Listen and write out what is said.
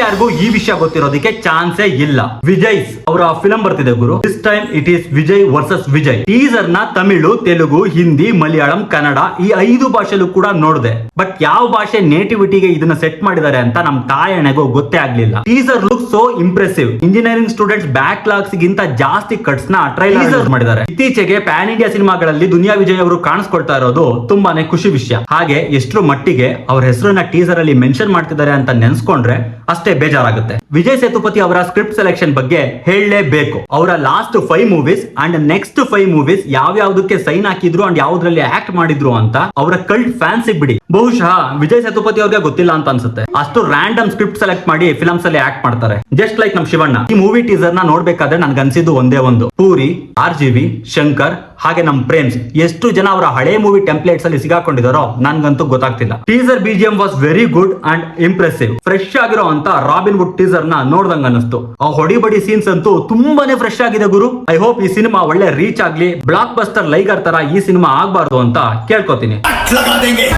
ಯಾರಿಗೂ ಈ ವಿಷಯ ಗೊತ್ತಿರೋದಕ್ಕೆ ಚಾನ್ಸೇ ಇಲ್ಲ. ವಿಜಯ್ ಅವರ ಫಿಲಂ ಬರ್ತಿದೆ ಗುರು. This time it is Vijay versus Vijay. Teaser ನ ತಮಿಳು, ತೆಲುಗು, ಹಿಂದಿ, ಮಲಯಾಳಂ, ಕನ್ನಡ ಈ 5 ಭಾಷೆಲೂ ಕೂಡ ನೋಡಿದೆ. ಬಟ್ ಯಾವ ಭಾಷೆ ನೇಟಿವಿಟಿಗೆ ಇದನ್ನ ಸೆಟ್ ಮಾಡಿದ್ದಾರೆ ಅಂತ ನಮ್ ತಾಯಣೆಗೂ ಗೊತ್ತೇ ಆಗ್ಲಿಲ್ಲ. Teaser look so impressive. Engineering students backlogs ಗಿಂತ ಜಾಸ್ತಿ ಕಟ್ಸ್ ನ ಟ್ರೈಲರ್ ಮಾಡಿದ್ದಾರೆ. ಇತ್ತೀಚೆಗೆ ಪ್ಯಾನ್ ಇಂಡಿಯಾ ಸಿನಿಮಾಗಳಲ್ಲಿ ದುನಿಯಾ ವಿಜಯ್ ಅವರು ಕಾಣಿಸ್ಕೊಳ್ತಾ ಇರೋದು ತುಂಬಾನೇ ಖುಷಿ ವಿಷಯ. ಹಾಗೆ ಎಷ್ಟರ ಮಟ್ಟಿಗೆ ಅವ್ರ ಹೆಸರನ್ನ ಟೀಸರ್ ಅಲ್ಲಿ ಮೆನ್ಷನ್ ಮಾಡ್ತಿದ್ದಾರೆ ಅಂತ ನೆನ್ಸ್ಕೊಂಡ್ರೆ ಅಷ್ಟೇ ಬೇಜಾರಾಗುತ್ತೆ. ವಿಜಯ್ ಸೇತುಪತಿ ಅವರ ಸ್ಕ್ರಿಪ್ಟ್ ಸೆಲೆಕ್ಷನ್ ಬಗ್ಗೆ ಹೇಳಲೇಬೇಕು. ಅವರ last 5 movies and next 5 movies ಯಾವ್ಯಾವ್ದಕ್ಕೆ ಸೈನ್ ಹಾಕಿದ್ರು ಅಂಡ್ ಯಾವ್ದ್ರಲ್ಲಿ ಆಕ್ಟ್ ಮಾಡಿದ್ರು ಅಂತ ಅವರ ಕಲ್ಟ್ ಫ್ಯಾನ್ಸ್ ಬಿಡಿ. ಬಹುಶಃ ವಿಜಯ್ ಸೇತುಪತಿ ಅವ್ರಿಗೆ ಗೊತ್ತಿಲ್ಲ ಅಂತ ಅನ್ಸುತ್ತೆ. ಅಷ್ಟು ರ್ಯಾಂಡಮ್ ಸ್ಕ್ರಿಪ್ಟ್ ಸೆಲೆಕ್ಟ್ ಮಾಡಿ ಫಿಲ್ಮ್ಸ್ ಅಲ್ಲಿ ಆಕ್ಟ್ ಮಾಡ್ತಾರೆ. ಜಸ್ಟ್ ಲೈಕ್ ನಮ್ ಶಿವಣ್ಣ. ಈ ಮೂವಿ ಟೀಸರ್ ನ ನೋಡ್ಬೇಕಾದ್ರೆ ನನ್ಗೆ ಅನ್ಸಿದ್ದು ಒಂದೇ ಒಂದು, ಪೂರಿ, RGV, ಶಂಕರ್ ಹಾಗೆ ನಮ್ ಪ್ರೇಮ್ಸ್ ಎಷ್ಟು ಜನ ಅವರ ಹಳೆ ಮೂವಿ ಟೆಂಪ್ಲೇಟ್ಸ್ ಅಲ್ಲಿ ಸಿಗಾಕೊಂಡಿದಾರೋ ನನ್ಗಂತೂ ಗೊತ್ತಾಗ್ತಿಲ್ಲ. Teaser BGM was very good and impressive. Fresh ಆಗಿರೋ ಅಂತ ರಾಬಿನ್ ವುಡ್ ಟೀಸರ್ ನ ನೋಡ್ದಂಗ ಅನಿಸ್ತು. ಆ ಹೊಡಿಬಡಿ ಸೀನ್ಸ್ ಅಂತೂ ತುಂಬಾನೇ ಫ್ರೆಶ್ ಆಗಿದೆ ಗುರು. ಐ ಹೋಪ್ ಈ ಸಿನಿಮಾ ಒಳ್ಳೆ ರೀಚ್ ಆಗ್ಲಿ. ಬ್ಲಾಕ್ ಬಸ್ಟರ್ ಲೈಗರ್ ತರ ಈ ಸಿನಿಮಾ ಆಗ್ಬಾರ್ದು ಅಂತ ಕೇಳ್ಕೊತೀನಿ.